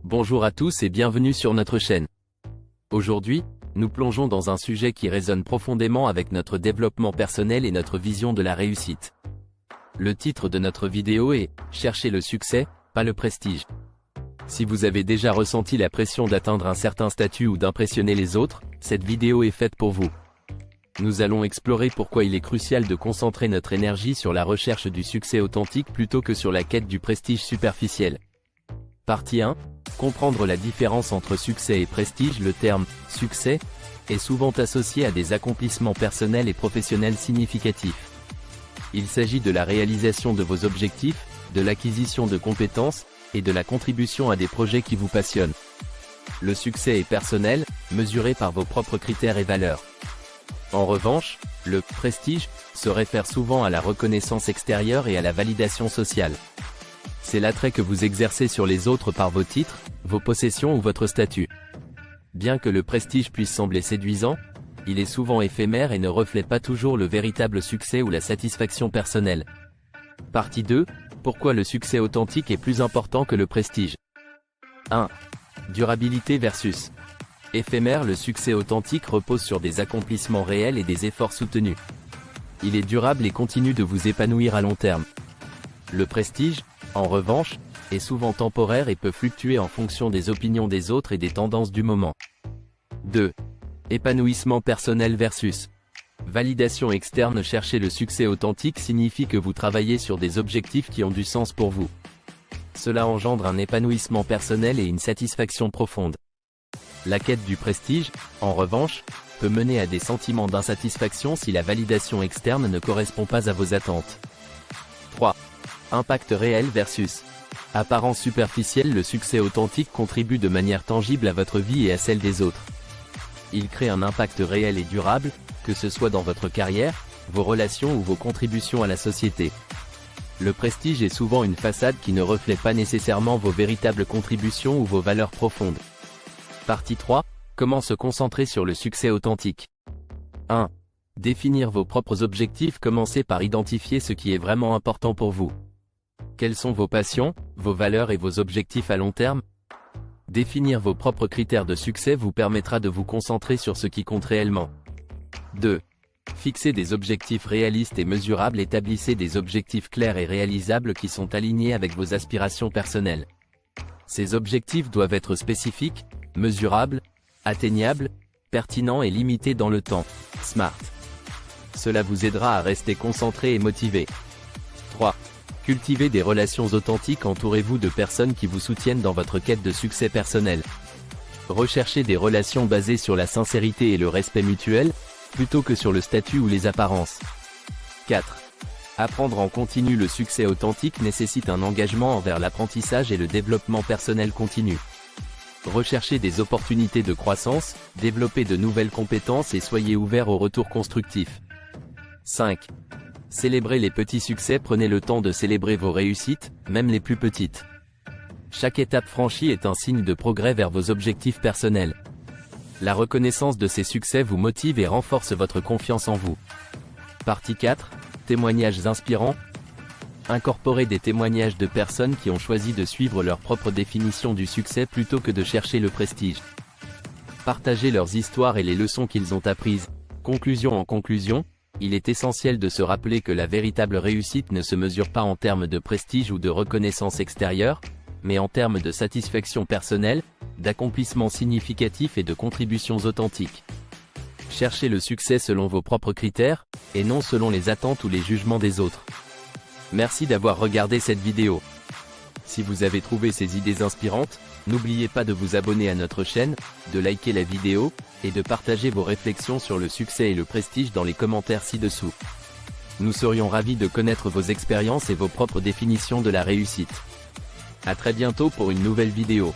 Bonjour à tous et bienvenue sur notre chaîne. Aujourd'hui, nous plongeons dans un sujet qui résonne profondément avec notre développement personnel et notre vision de la réussite. Le titre de notre vidéo est « Cherchez le succès, pas le prestige ». Si vous avez déjà ressenti la pression d'atteindre un certain statut ou d'impressionner les autres, cette vidéo est faite pour vous. Nous allons explorer pourquoi il est crucial de concentrer notre énergie sur la recherche du succès authentique plutôt que sur la quête du prestige superficiel. Partie 1. Comprendre la différence entre succès et prestige. Le terme « succès » est souvent associé à des accomplissements personnels et professionnels significatifs. Il s'agit de la réalisation de vos objectifs, de l'acquisition de compétences, et de la contribution à des projets qui vous passionnent. Le succès est personnel, mesuré par vos propres critères et valeurs. En revanche, le prestige se réfère souvent à la reconnaissance extérieure et à la validation sociale. C'est l'attrait que vous exercez sur les autres par vos titres, vos possessions ou votre statut. Bien que le prestige puisse sembler séduisant, il est souvent éphémère et ne reflète pas toujours le véritable succès ou la satisfaction personnelle. Partie 2. Pourquoi le succès authentique est plus important que le prestige. 1. Durabilité versus éphémère. Le succès authentique repose sur des accomplissements réels et des efforts soutenus. Il est durable et continue de vous épanouir à long terme. Le prestige, en revanche, est souvent temporaire et peut fluctuer en fonction des opinions des autres et des tendances du moment. 2. Épanouissement personnel versus validation externe. Chercher le succès authentique signifie que vous travaillez sur des objectifs qui ont du sens pour vous. Cela engendre un épanouissement personnel et une satisfaction profonde. La quête du prestige, en revanche, peut mener à des sentiments d'insatisfaction si la validation externe ne correspond pas à vos attentes. 3. Impact réel versus apparence superficielle. Le succès authentique contribue de manière tangible à votre vie et à celle des autres. Il crée un impact réel et durable, que ce soit dans votre carrière, vos relations ou vos contributions à la société. Le prestige est souvent une façade qui ne reflète pas nécessairement vos véritables contributions ou vos valeurs profondes. Partie 3. Comment se concentrer sur le succès authentique. 1. Définir vos propres objectifs. Commencez par identifier ce qui est vraiment important pour vous. Quelles sont vos passions, vos valeurs et vos objectifs à long terme? Définir vos propres critères de succès vous permettra de vous concentrer sur ce qui compte réellement. 2. Fixez des objectifs réalistes et mesurables. Établissez des objectifs clairs et réalisables qui sont alignés avec vos aspirations personnelles. Ces objectifs doivent être spécifiques, mesurables, atteignables, pertinents et limités dans le temps. SMART. Cela vous aidera à rester concentré et motivé. 3. Cultivez des relations authentiques. Entourez-vous de personnes qui vous soutiennent dans votre quête de succès personnel. Recherchez des relations basées sur la sincérité et le respect mutuel, plutôt que sur le statut ou les apparences. 4. Apprendre en continu. Le succès authentique nécessite un engagement envers l'apprentissage et le développement personnel continu. Recherchez des opportunités de croissance, développez de nouvelles compétences et soyez ouvert aux retours constructifs. 5. Célébrez les petits succès. Prenez le temps de célébrer vos réussites, même les plus petites. Chaque étape franchie est un signe de progrès vers vos objectifs personnels. La reconnaissance de ces succès vous motive et renforce votre confiance en vous. Partie 4. Témoignages inspirants. Incorporez des témoignages de personnes qui ont choisi de suivre leur propre définition du succès plutôt que de chercher le prestige. Partagez leurs histoires et les leçons qu'ils ont apprises. Conclusion. En conclusion, il est essentiel de se rappeler que la véritable réussite ne se mesure pas en termes de prestige ou de reconnaissance extérieure, mais en termes de satisfaction personnelle, d'accomplissement significatif et de contributions authentiques. Cherchez le succès selon vos propres critères, et non selon les attentes ou les jugements des autres. Merci d'avoir regardé cette vidéo. Si vous avez trouvé ces idées inspirantes, n'oubliez pas de vous abonner à notre chaîne, de liker la vidéo, et de partager vos réflexions sur le succès et le prestige dans les commentaires ci-dessous. Nous serions ravis de connaître vos expériences et vos propres définitions de la réussite. À très bientôt pour une nouvelle vidéo.